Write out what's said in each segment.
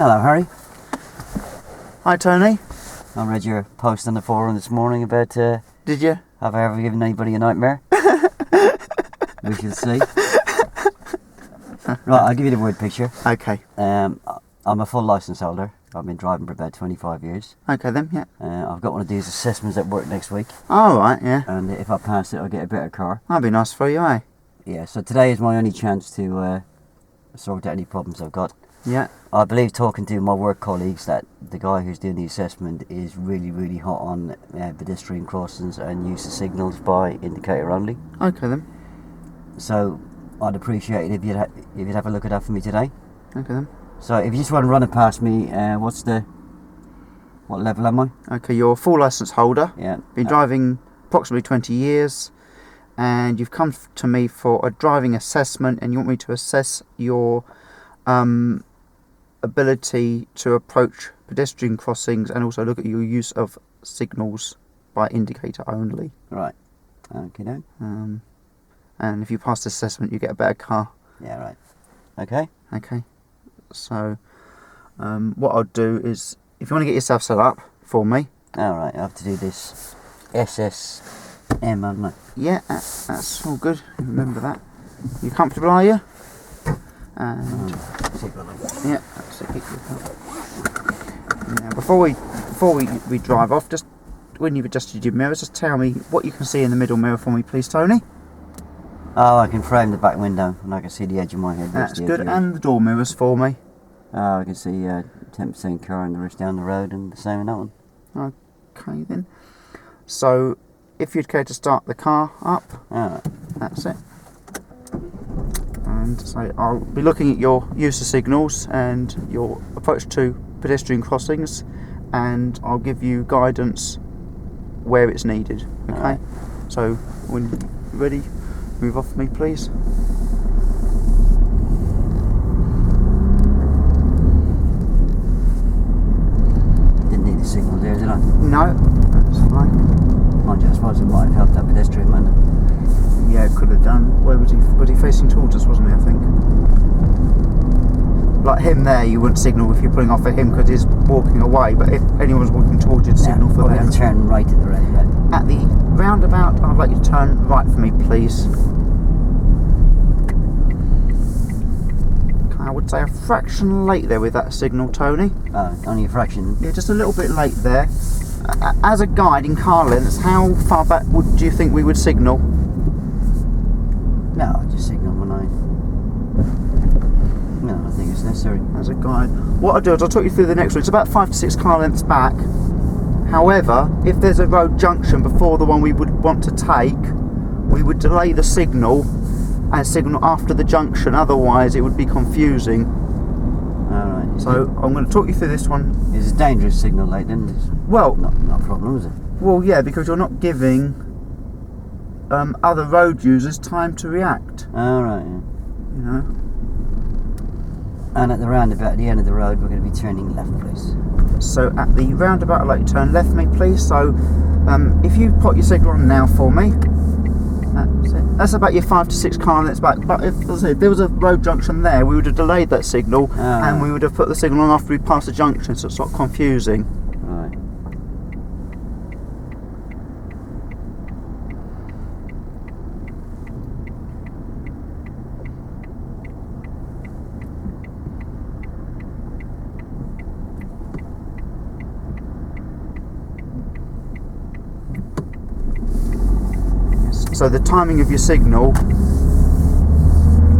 Hello, Harry. Hi, Tony. I read your post on the forum this morning about Did you? have I ever given anybody a nightmare? We shall see. Right, I'll give you the word picture. Okay. I'm a full licence holder. I've been driving for about 25 years. Okay then, yeah. I've got one of these assessments at work next week. All right, yeah. And if I pass it, I'll get a better car. That'd be nice for you, eh? Yeah, so today is my only chance to sort out any problems I've got. Yeah. I believe, talking to my work colleagues, that the guy who's doing the assessment is really hot on pedestrian crossings and use of signals by indicator only. Okay then. So I'd appreciate it if you'd have a look at that for me today. Okay then. So if you just want to run it past me, what level am I? Okay, you're a full licence holder. Yeah. Been driving approximately 20 years, and you've come to me for a driving assessment, and you want me to assess your ability to approach pedestrian crossings and also look at your use of signals by indicator only. Right. Okay then. And if you pass this assessment, you get a better car. Yeah, right. Okay. Okay. So what I'll do is, if you want to get yourself set up for me. Alright, I have to do this SSM, haven't I? Yeah, that's all good. Remember that. You comfortable, are you? And yeah, that's it. Now, before we drive off, just when you've adjusted your mirrors, just tell me what you can see in the middle mirror for me, please, Tony. Oh, I can frame the back window and I can see the edge of my head. That's good. And the door mirrors for me. Oh, I can see 10% car and the rest down the road, and the same in that one. Okay then. So, if you'd care to start the car up, Alright. that's it. And so I'll be looking at your use of signals and your approach to pedestrian crossings, and I'll give you guidance where it's needed. Okay. Alright. So when you're ready, move off me, please. Didn't need the signal there, did I? No, that's fine. Mind you, I suppose it might have helped that pedestrian man. Yeah, could have done. Where was he? Was he facing towards us, wasn't he, I think? Like him there, you wouldn't signal if you're pulling off at him because he's walking away, but if anyone's walking towards you, signal for them. Turn right at the roundabout. At the roundabout, I'd like you to turn right for me, please. I would say a fraction late there with that signal, Tony. Oh, only a fraction. Yeah, just a little bit late there. As a guide in car lengths, how far back do you think we would signal? No, I just signal when I... No, I think it's necessary. As a guide. What I'll do is I'll talk you through the next one. It's about 5 to 6 car lengths back. However, if there's a road junction before the one we would want to take, we would delay the signal and signal after the junction, otherwise it would be confusing. Alright. So I'm going to talk you through this one. It's a dangerous signal late, then. It's Well, not a problem, is it? well, yeah, because you're not giving other road users time to react. Alright, yeah. You know. And at the roundabout at the end of the road, we're going to be turning left, please. So at the roundabout, I'd like you to turn left, me, please. So if you put your signal on now for me. That's it. That's about your 5 to 6 car lengths back. But if there was a road junction there, we would have delayed that signal, and we would have put the signal on after we passed the junction, so it's not confusing. Right. So the timing of your signal,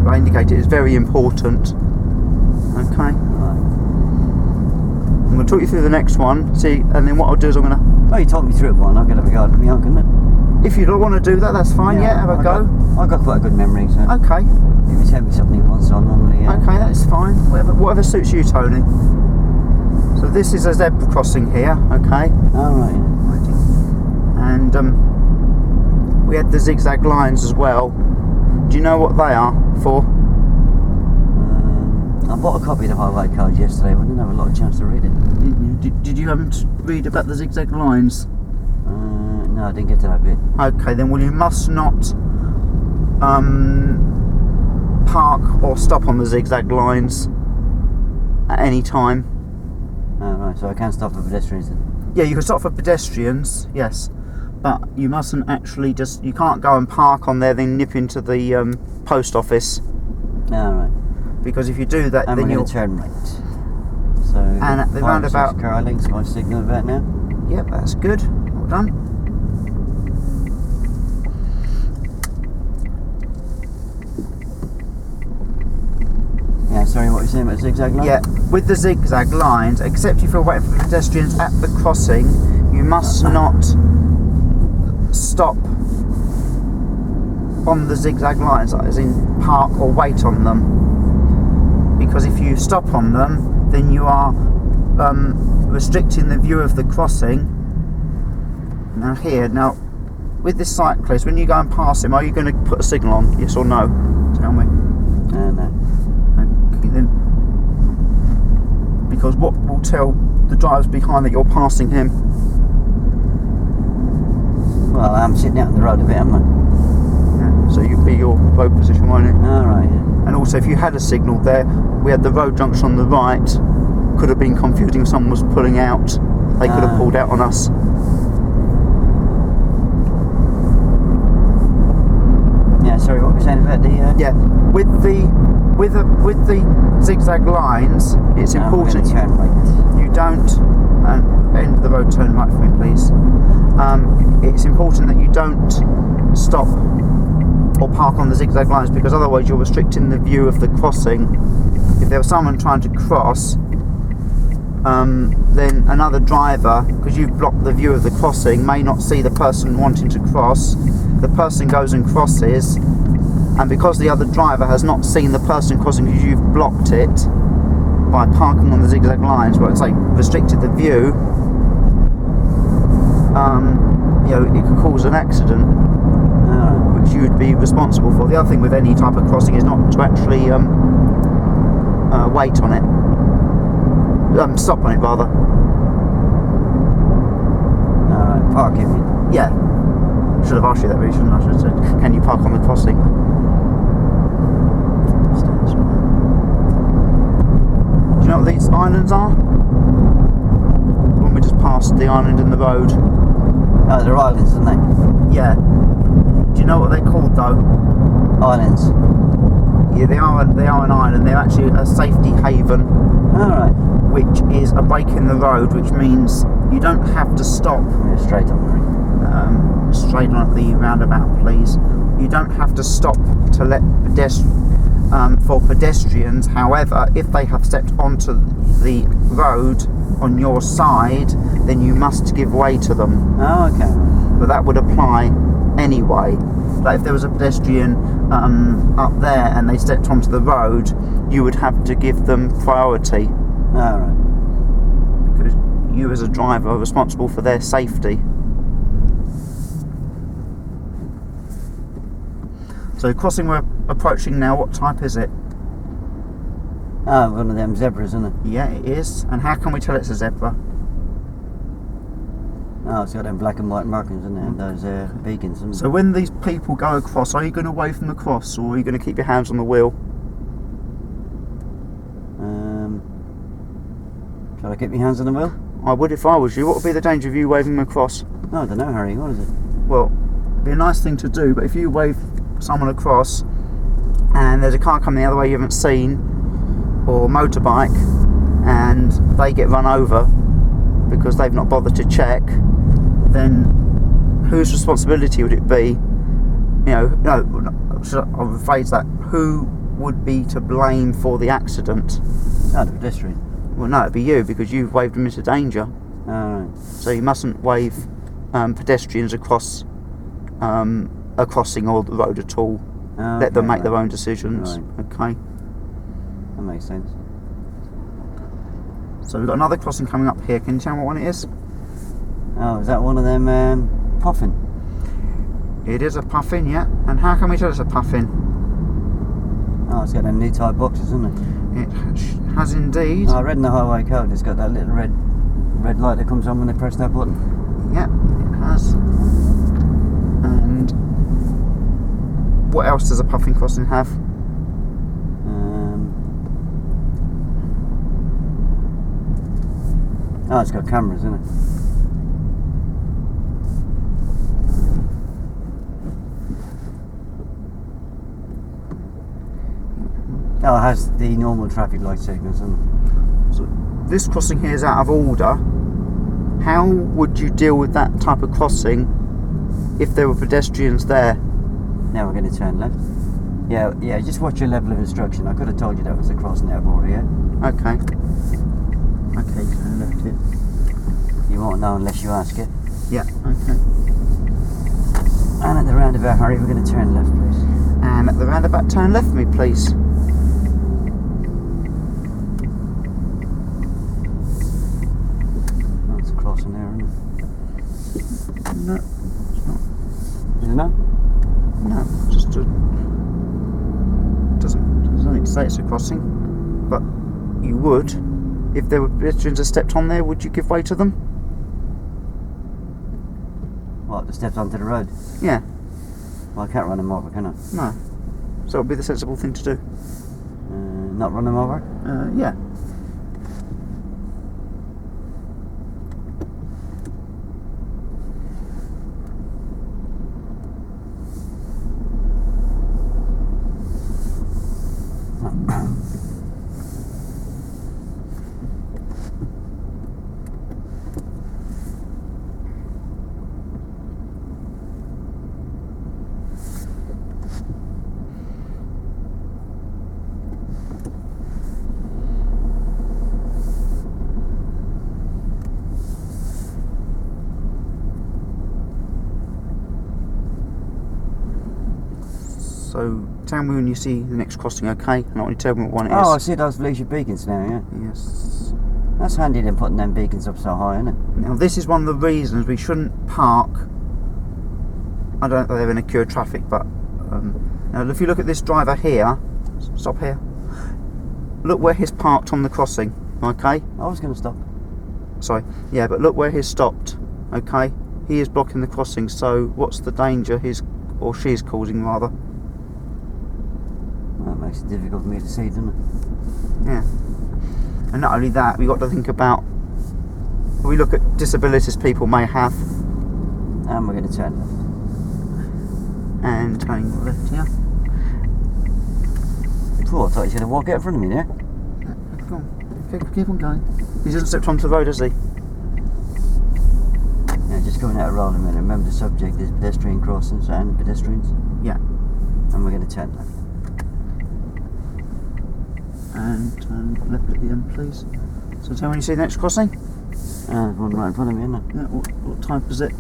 I indicated, is very important. Okay. Right. I'm going to talk you through the next one. See, and then what I'll do is I'm going to. Oh, you talked me through one. I'll get a go at me, couldn't it? If you don't want to do that, that's fine. Yeah, have a go. I've got quite a good memory, so Okay. if you tell me something once, I'll normally... Okay, that's fine. Whatever suits you, Tony. So this is a zebra crossing here. Okay. Alright, yeah. And we had the zigzag lines as well. Do you know what they are for? I bought a copy of the highway code yesterday, but I didn't have a lot of chance to read it. Did you read about the zigzag lines? No, I didn't get to that bit. Okay, then, well, you must not park or stop on the zigzag lines at any time. Oh, right, so I can stop for pedestrians then? Yeah, you can stop for pedestrians, yes, but you mustn't actually you can't go and park on there then nip into the post office. Oh, right. Because if you do that, And then we're you'll... going to turn right. So, And at the roundabout... car links, my signal about now. Yep, that's good. Well done. Yeah, sorry, what were you saying about zigzag lines? Yeah, with the zigzag lines, except if you're waiting for pedestrians at the crossing, you must not stop on the zigzag lines, as in park or wait on them. Because if you stop on them, then you are restricting the view of the crossing. Now, with this cyclist, when you go and pass him, are you going to put a signal on? Yes or no? Tell me. No. Okay then. Because what will tell the drivers behind that you're passing him? Well, I'm sitting out on the road a bit, am I? Yeah, so you'd be your road position, won't it? Alright, yeah. And also, if you had a signal there, we had the road junction on the right. Could have been confusing if someone was pulling out. They could have pulled out on us. Yeah, sorry, what were you saying about the... Yeah, with the zigzag lines, it's important turn right. you don't end the road, turn right for me, please. It's important that you don't stop or park on the zigzag lines, because otherwise you're restricting the view of the crossing. If there was someone trying to cross, then another driver, because you've blocked the view of the crossing, may not see the person wanting to cross. The person goes and crosses, and because the other driver has not seen the person crossing because you've blocked it by parking on the zigzag lines, where it's like restricted the view, it could cause an accident, which you would be responsible for. The other thing with any type of crossing is not to actually wait on it, stop on it rather. Alright, parking it. Yeah, should have asked you that really, shouldn't I? Should have said, can you park on the crossing? Do you know what these islands are? When we just passed the island in the road. Oh, they're islands, aren't they? Yeah. Do you know what they're called though? Islands. Yeah, they are an island. They're actually a safety haven. Alright. Which is a break in the road, which means you don't have to stop. Yeah, straight on. Straight on at the roundabout, please. You don't have to stop to let for pedestrians. However, if they have stepped onto the road on your side, then you must give way to them. Oh, okay. But that would apply anyway. Like if there was a pedestrian up there and they stepped onto the road, you would have to give them priority. Alright. Because you as a driver are responsible for their safety. So the crossing we're approaching now, what type is it? Oh, one of them zebras, isn't it? Yeah, it is. And how can we tell it's a zebra? Oh, it's got them black and white markings, isn't it? And those beacons, isn't it? So when these people go across, are you going to wave them across, or are you going to keep your hands on the wheel? Shall I keep my hands on the wheel? I would if I was you. What would be the danger of you waving them across? Oh, I don't know, Harry. What is it? Well, it'd be a nice thing to do, but if you wave someone across and there's a car coming the other way you haven't seen, or motorbike, and they get run over because they've not bothered to check, then whose responsibility would it be? I'll rephrase that. Who would be to blame for the accident? Oh, the pedestrian. Well, no, it'd be you, because you've waved them into danger. Alright. So you mustn't wave pedestrians across a crossing or the road at all. Let them make their own decisions. Right. Okay. That makes sense. So we've got another crossing coming up here. Can you tell me what one it is? Oh, is that one of them puffin? It is a puffin, yeah. And how can we tell it's a puffin? Oh, it's got them new type boxes, isn't it? It has indeed. Oh, I read in the highway code it's got that little red light that comes on when they press that button. Yeah, it has. And what else does a puffin crossing have? Oh, it's got cameras, isn't it? Oh, it has the normal traffic light signals, isn't it? So this crossing here is out of order. How would you deal with that type of crossing if there were pedestrians there? Now we're going to turn left. Yeah, just watch your level of instruction. I could have told you that was a crossing out of order, yeah? Okay. Okay, turn left here. You won't know unless you ask it. Yeah, okay. And at the roundabout, Harry, we're going to turn left, please. And at the roundabout, turn left for me, please. That's a crossing there, isn't it? No, it's not. Is it not? No, just a... There's nothing to say it's a crossing. But you would, if there were pedestrians that stepped on there, would you give way to them? What, the steps onto the road? Yeah. Well, I can't run them over, can I? No. So it would be the sensible thing to do. Not run them over? Yeah. So tell me when you see the next crossing, okay? And I want you to tell me what one it is. Oh, I see those leisure beacons now, yeah. Yes. That's handy then putting them beacons up so high, isn't it? Now this is one of the reasons we shouldn't park. I don't know if they're in a queue of traffic, but now if you look at this driver here, stop here. Look where he's parked on the crossing, okay? I was going to stop. Sorry, yeah, but look where he's stopped, okay? He is blocking the crossing, so what's the danger he's or she's causing rather? Well, that makes it difficult for me to see, doesn't it? Yeah. And not only that, we've got to think about, we look at disabilities people may have. And we're going to turn left. And turning left here. Oh, I thought you was going to walk out in front of me there. Go on. Keep on going. He hasn't stepped onto the road, has he? Yeah, just going out of road a minute. Remember the subject is pedestrian crossings and pedestrians. Yeah. And we're going to turn left. And turn left at the end, please. So tell me when you see the next crossing. There's one right in front of me, isn't it? Yeah, what type is it?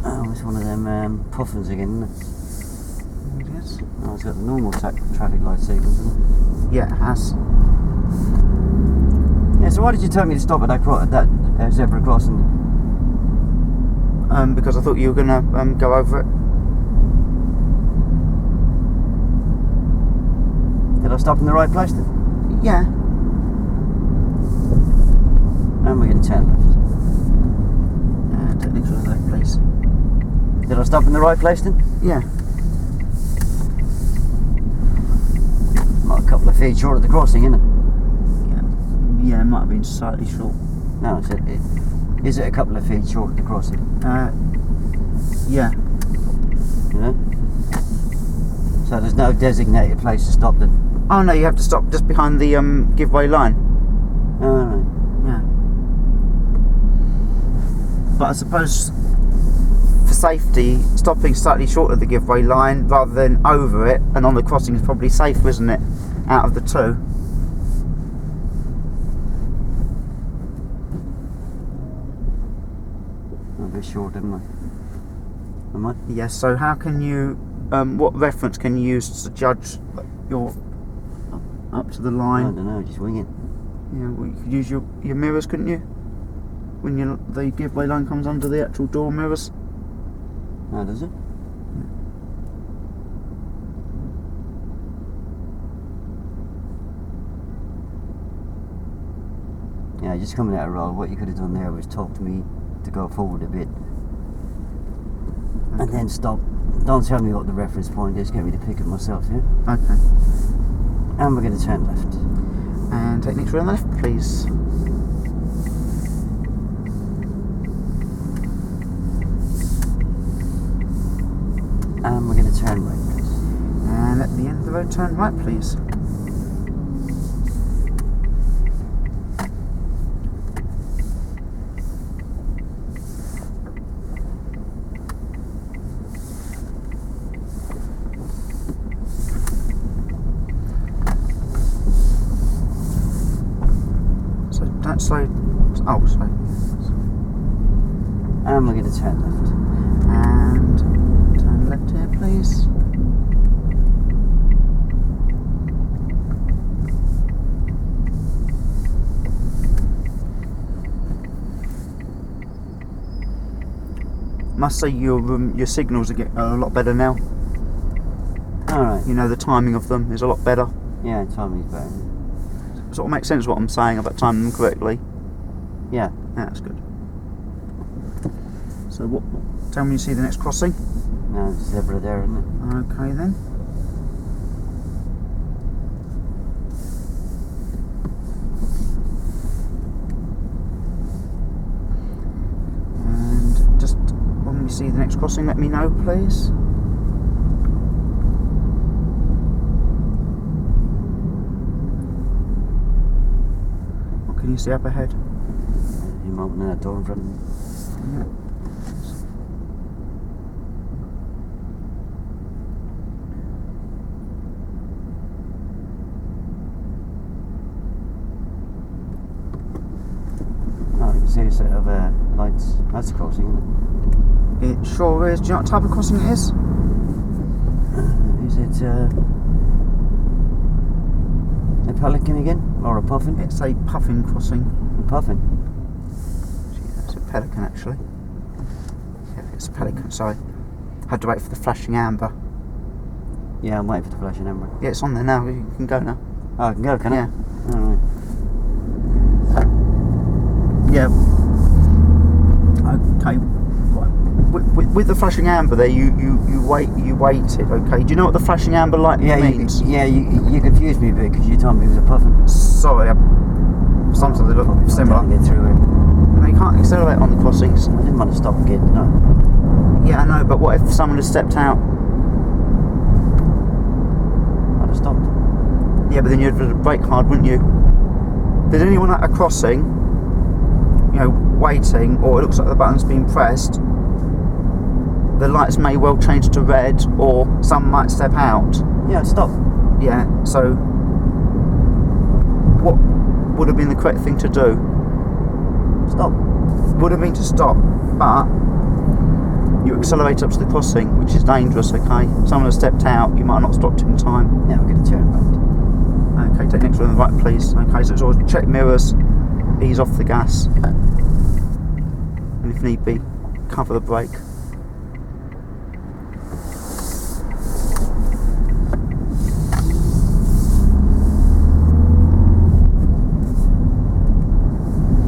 Oh, it's one of them puffins again, isn't it? Yes. Oh, it's got the normal traffic light signals, isn't Yeah, it has. it? Yeah, so why did you tell me to stop at that zebra crossing? Because I thought you were going to go over it. Did I stop in the right place then? Yeah. And we're going to turn left. And take next to the left, please. Did I stop in the right place then? Yeah. Well, a couple of feet short of the crossing, isn't it? Yeah, it might have been slightly short. No, is it a couple of feet short of the crossing? Yeah. Yeah. So there's no designated place to stop then? Oh no, you have to stop just behind the giveaway line. Oh, right. Yeah. But I suppose for safety, stopping slightly short of the giveaway line rather than over it and on the crossing is probably safer, isn't it? Out of the two. A bit short, didn't I? Am I? Yes, so how can you, what reference can you use to judge your up to the I line? don't know, just wing it. Yeah, well, you could use your mirrors, couldn't you? When the giveaway line comes under the actual door mirrors. Oh, does it? Yeah, just coming out of roll, what you could have done there was talk to me to go forward a bit. And then stop. Don't tell me what the reference point is, get me to pick it myself, yeah? Okay. And we're going to turn left. And take next round left, please. And we're going to turn right, please. And at the end of the road, turn right, please. So don't slow. Oh, sorry. And we're going to turn left. And turn left here, please. Must say your signals are a lot better now. Alright. You know, the timing of them is a lot better. Yeah, timing's better. Sort of makes sense what I'm saying about timing them correctly. Yeah. Yeah, that's good. So what? Tell me you see the next crossing. No, it's zebra there, isn't it? Okay then. And just when we see the next crossing, let me know, please. What can you see up ahead? You opening that door in front of me. Yeah. Oh, you can see a set of lights. That's a crossing, isn't It sure is. Do you know what type of crossing it is? it? Is it a pelican again? Or a puffin? It's a puffin crossing. A puffin? It's a pelican, actually. Yeah, it's a pelican, sorry. Had to wait for the flashing amber. Yeah, I'm waiting for the flashing amber. Yeah, it's on there now. You can go now. Oh, I can go, can Yeah. I? Alright. Yeah. Okay. With the flashing amber there, you waited. Okay. Do you know what the flashing amber light means? You confused me a bit because you told me it was a puffin. Sorry. Sometimes they look Probably similar. not to get through here. No, you can't accelerate on the crossings. I didn't want to stop again, no. Yeah, I know. But what if someone had stepped out? I'd have stopped. Yeah, but then you'd have to brake hard, wouldn't you? Did anyone at a crossing, you know, waiting, or it looks like the button's been pressed, the lights may well change to red, or some might step out? Yeah, I'd stop. Yeah, so what would have been the correct thing to do? Stop. Would have been to stop, but you accelerate up to the crossing, which is dangerous, okay? Someone has stepped out, you might not have stopped in time. Now we're going to turn right. Okay, take next one on the right, please. Okay, so it's always check mirrors, ease off the gas, and if need be, cover the brake.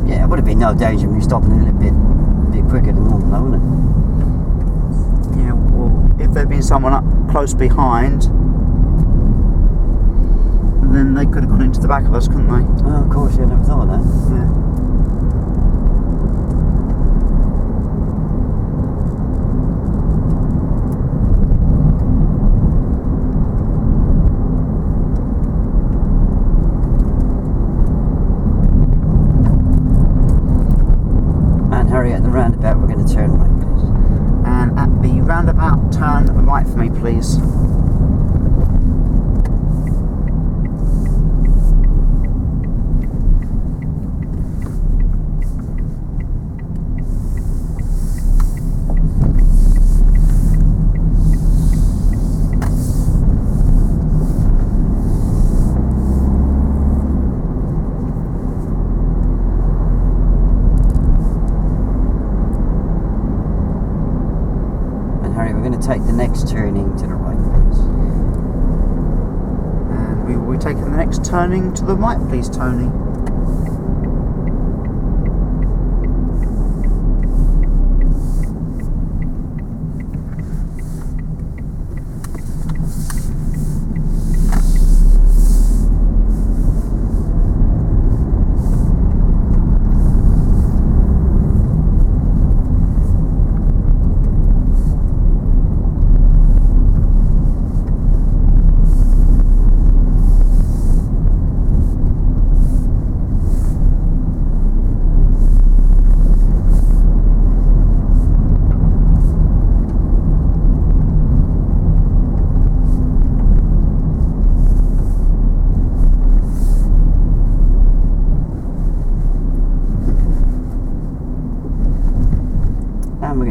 Yeah, it would have been no danger of me stopping a little bit quicker than normal, though, wouldn't it? Yeah, well, if there'd been someone up close behind, then they could have gone into the back of us, couldn't they? Oh, of course, yeah, I never thought of that. Yeah. And hurry at the roundabout, we're going to turn right, please. And at the roundabout, turn right for me, please. We're going to take the next turning to the right, please. And we will be taking the next turning to the right, please, Tony.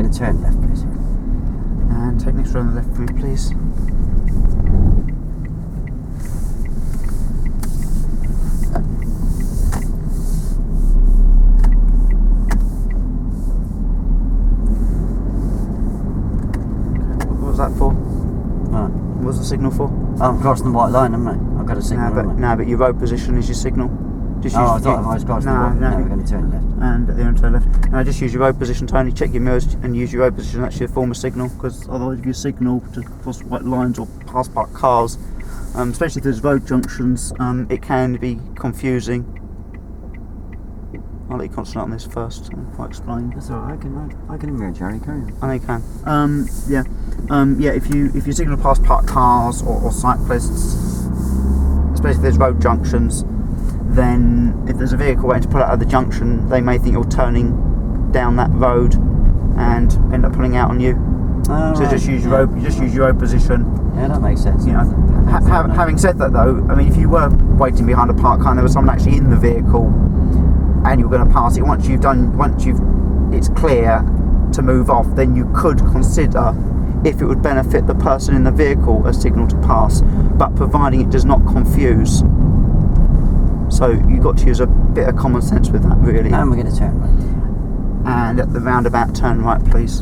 going to turn left, please. And take next road on the left for me, please. What was that for? Right. What was the signal for? I'm crossing the white line, haven't I? I've got a signal. No, but your road position is your signal. Just I thought if I was crossing the white line, we're going to turn left. And at the end, turn left. No, just use your road position, Tony. Check your mirrors and use your road position. That's your form of signal, because otherwise, if you signal to cross white lines or pass parked cars, especially if there's road junctions, it can be confusing. I'll let you concentrate on this first before I explain. That's alright. I can mirror Jerry. Carry on. I know you can. Yeah. If you signal past parked cars or cyclists, especially if there's road junctions, then if there's a vehicle waiting to pull out of the junction, they may think you're turning down that road and end up pulling out on you. So right. just use your road position. Yeah, that makes sense. You know, having said that, though, I mean, if you were waiting behind a parked car and there was someone actually in the vehicle and you're going to pass it, once it's clear to move off, then you could consider if it would benefit the person in the vehicle a signal to pass, but providing it does not confuse. So you've got to use a bit of common sense with that, really. And we're going to turn right. And at the roundabout, turn right, please.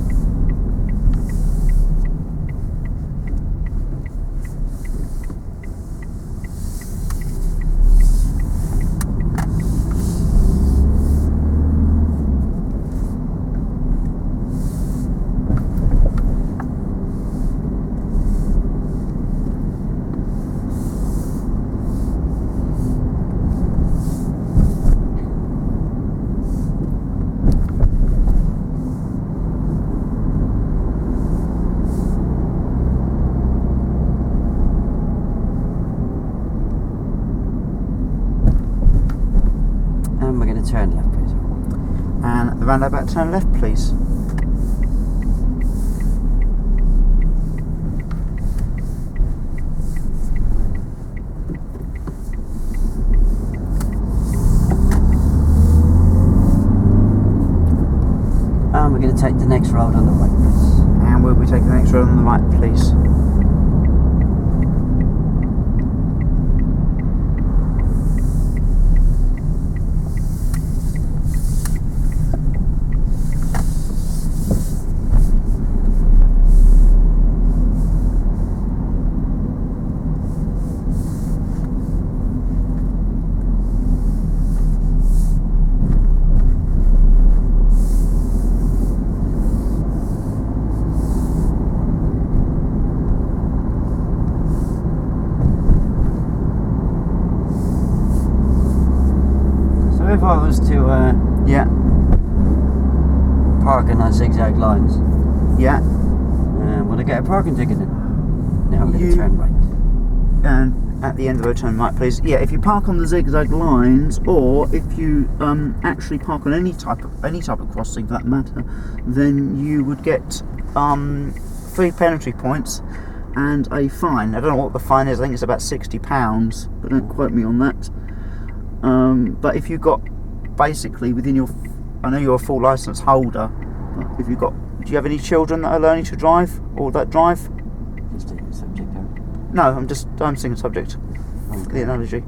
Turn left, please. And at the roundabout, turn left, please. And we're going to take the next road on the right, please. And we'll be taking the next road on the right, please. If I was to park in on zigzag lines, would I get a parking ticket then? Now I'm going to turn right. And at the end of the road, turn right, please. Yeah, if you park on the zigzag lines, or if you actually park on any type of crossing for that matter, then you would get 3 penalty points and a fine. I don't know what the fine is. I think it's about £60, but don't quote me on that. But if you've got basically within your, I know you're a full licence holder, but if you've got, do you have any children that are learning to drive or that drive? Just taking the subject out. No, I'm saying a subject. Okay. The analogy.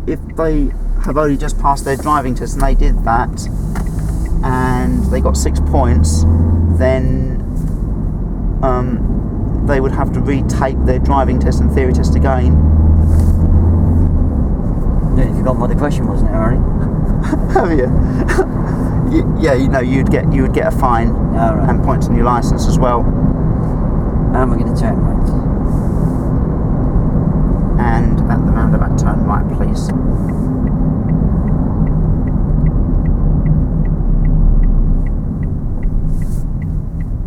If they have only just passed their driving test and they did that and they got 6 points, then they would have to retake their driving test and theory test again. Yeah, you got what the question was now, Harry. Have you? Yeah, you know, you would get a fine and points on your licence as well. And we're going to turn right. And at the roundabout, turn right, please.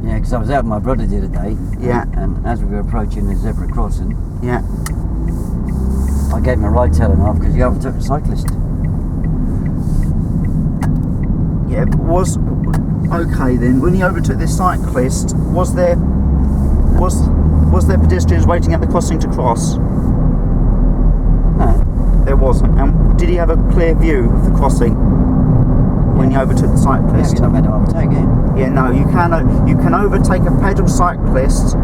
Yeah, because I was out with my brother the other day. Yeah. And as we were approaching the zebra crossing, Yeah. I gave him a ride telling off because he overtook a cyclist. Yeah, was okay then. When he overtook this cyclist, was there pedestrians waiting at the crossing to cross? No. There wasn't. And did he have a clear view of the crossing? when you overtook the Yeah, cyclist. you're not meant to overtake it. Yeah, no, you can overtake a pedal cyclist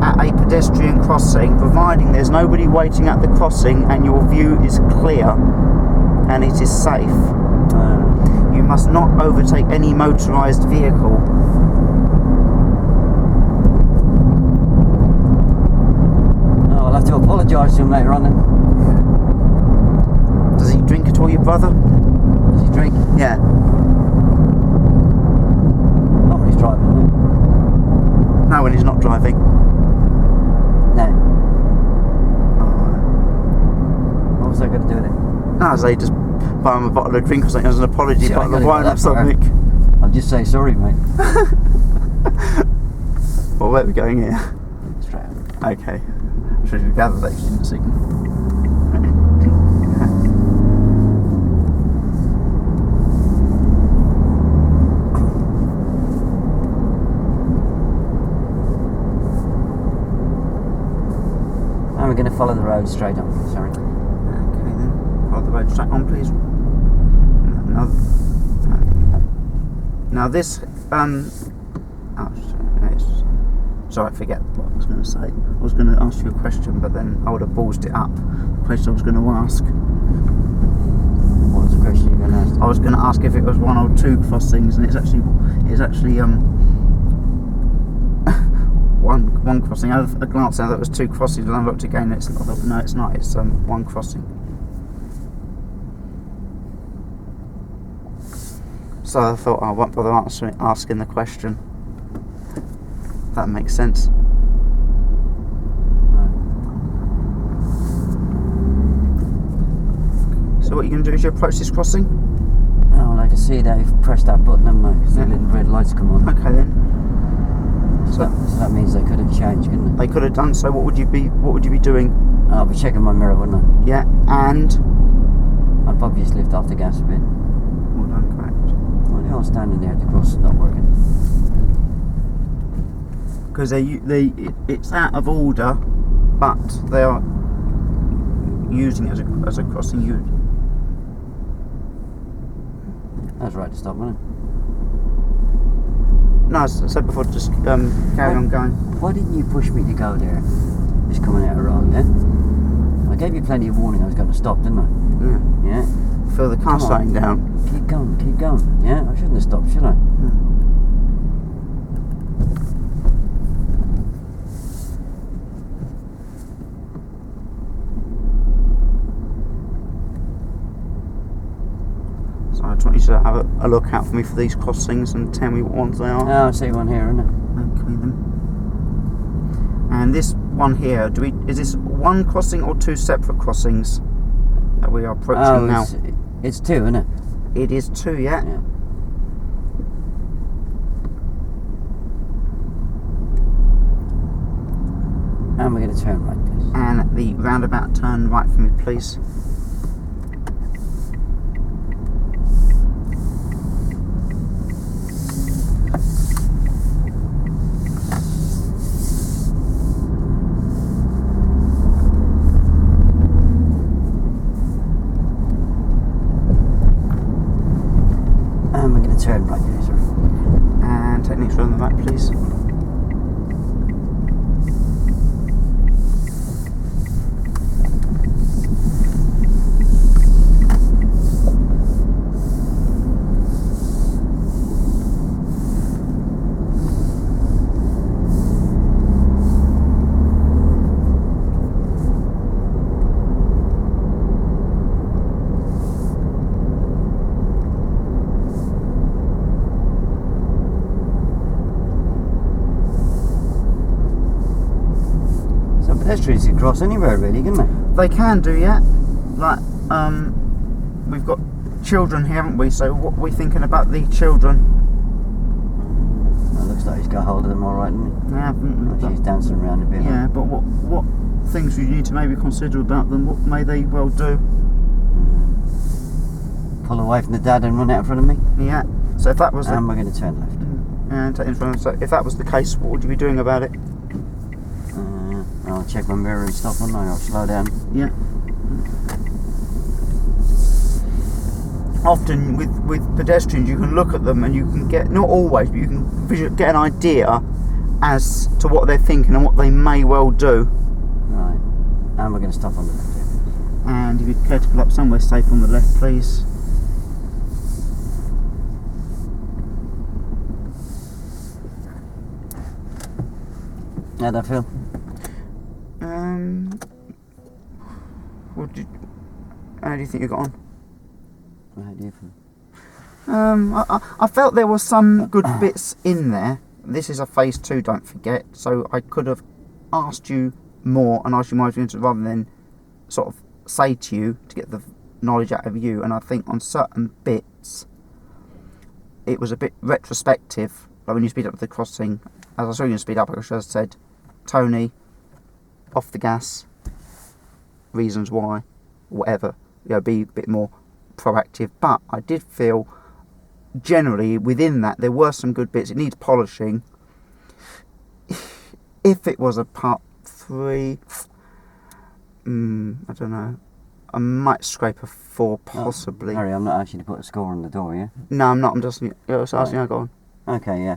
at a pedestrian crossing, providing there's nobody waiting at the crossing and your view is clear and it is safe. You must not overtake any motorised vehicle. Oh, I'll have to apologise to him later on then. Does he drink at all, your brother? Does he drink? Yeah. Not when he's driving, no. No, when he's not driving. No. Alright. What was I going to do with it? No, so you just buy him a bottle of drink or something as an apology, Yeah, I bottle of gotta wine go or that far. something. I'll just say sorry, mate. Well, where are we going here? Straight out. Okay. Should we gather that you didn't signal? And we're going to follow the road straight on. Sorry. Okay then. Follow the road straight on, please. Now this sorry, forget what I was going to say. I was going to ask you a question, but then I would have ballsed it up. The question I was going to ask. What was the question you were going to ask? I was going to ask if it was one or two crossings, and it's actually one crossing. I had a glance at it, was two crossings, and I looked again. It's not. No, it's not. It's one crossing. So I thought I won't bother asking the question. That makes sense. So what you're going to do is you approach this crossing? Oh, well, I can see that you've pressed that button, haven't I? Because the little red lights come on. Okay then. So that means they could have changed, couldn't They could have done so. What would you be doing? they? I'll be checking my mirror, wouldn't I? Yeah, and I'd probably just lift off the gas a bit. well done, correct. Well, they're all standing there at the cross, not working. Because it's out of order, but they are using it as a crossing. That's right to stop, wasn't it? No, as I said before, just carry on going. Why didn't you push me to go there? Just coming out wrong, yeah? I gave you plenty of warning I was going to stop, didn't I? Yeah. Yeah? Feel the car Come on. slowing down. Keep going, yeah? I shouldn't have stopped, should I? So I just want you to have a look out for me for these crossings and tell me what ones they are. Oh, I see one here, isn't it? Okay then. And this one here, is this one crossing or two separate crossings that we are approaching now? It's two, isn't it? It is two, yeah. Yeah. And we're going to turn right, please. And the roundabout, turn right for me, please. And we're going to turn right, please. Sorry. And take next road on the right, please. Pedestrians can cross anywhere, really, can't they? They can do, yeah. Like, we've got children here, haven't we? So what are we thinking about the children? It looks like he's got hold of them all right, doesn't he? Yeah, She's dancing around a bit. yeah, but what things do you need to maybe consider about them? What may they well do? Pull away from the dad and run out in front of me. Yeah. So if that was And we're going to turn left. and take in front. So if that was the case, what would you be doing about it? I'll check my mirror and stop, won't I? I'll slow down. Yeah. often with pedestrians, you can look at them and you can get, not always, but you can get an idea as to what they're thinking and what they may well do. Right. And we're going to stop on the left here. And if you'd care to pull up somewhere safe on the left, please. How'd that feel? How do you think you got on? How do you feel? I felt there were some good bits in there. This is a phase 2, don't forget, so I could have asked you more and asked you more rather than sort of say to you to get the knowledge out of you. And I think on certain bits it was a bit retrospective, like when you speed up the crossing. As I saw you speed up, I should have said, Tony, off the gas, reasons why, whatever, be a bit more proactive. But I did feel generally within that there were some good bits. It needs polishing. If it was a part 3, I don't know, I might scrape a 4 possibly. Harry, I'm not asking you to put a score on the door, yeah? No, I'm not. I'm just asking how go on. Okay, yeah.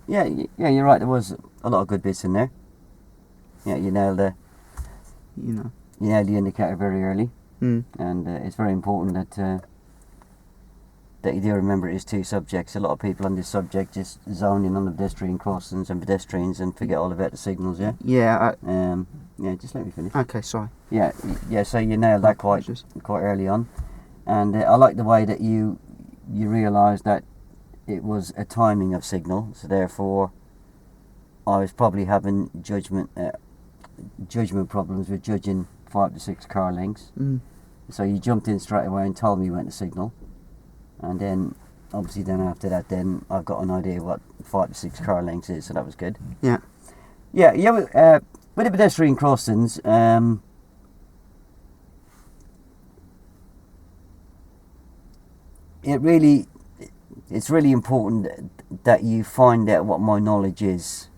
Yeah, you're right, there was a lot of good bits in there. Yeah, you nailed the indicator very early. And it's very important that you do remember it is 2 subjects. A lot of people on this subject just zone in on the pedestrian crossings and pedestrians and forget all about the signals, yeah? Yeah. Yeah, just let me finish. Okay, sorry. Yeah, so you nailed that quite early on. And I like the way that you realised that it was a timing of signal, so therefore I was probably having judgment problems with judging 5 to 6 car lengths. So you jumped in straight away and told me when to signal, and then obviously then after that then I've got an idea what 5 to 6 car lengths is, so that was good. Yeah. With the pedestrian crossings, it's really important that you find out what my knowledge is.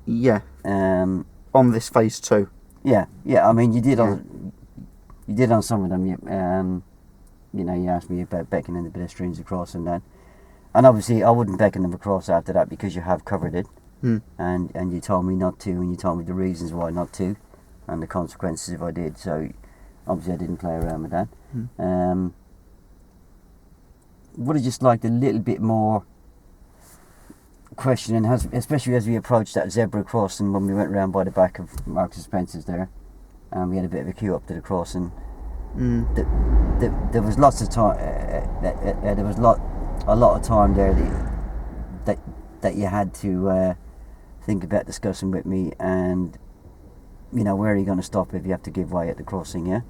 Yeah. On this phase 2. Yeah. I mean, you did on some of them. You asked me about beckoning the pedestrians across and that, and obviously I wouldn't beckon them across after that because you have covered it, and you told me not to, and you told me the reasons why not to, and the consequences if I did. So obviously I didn't play around with that. Would have just liked a little bit more questioning, especially as we approached that zebra crossing when we went round by the back of Marks and Spencer's there, and we had a bit of a queue up to the crossing. There was lots of time. There was a lot of time there that you had to think about discussing with me, and where are you going to stop if you have to give way at the crossing? Yeah.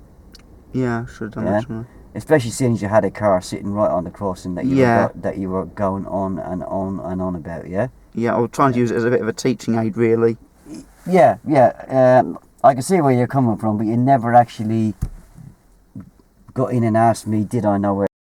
Yeah, should have done that. Especially since you had a car sitting right on the crossing that you were going on and on and on about, yeah? Yeah, I was trying to use it as a bit of a teaching aid, really. Yeah. I can see where you're coming from, but you never actually got in and asked me, did I know where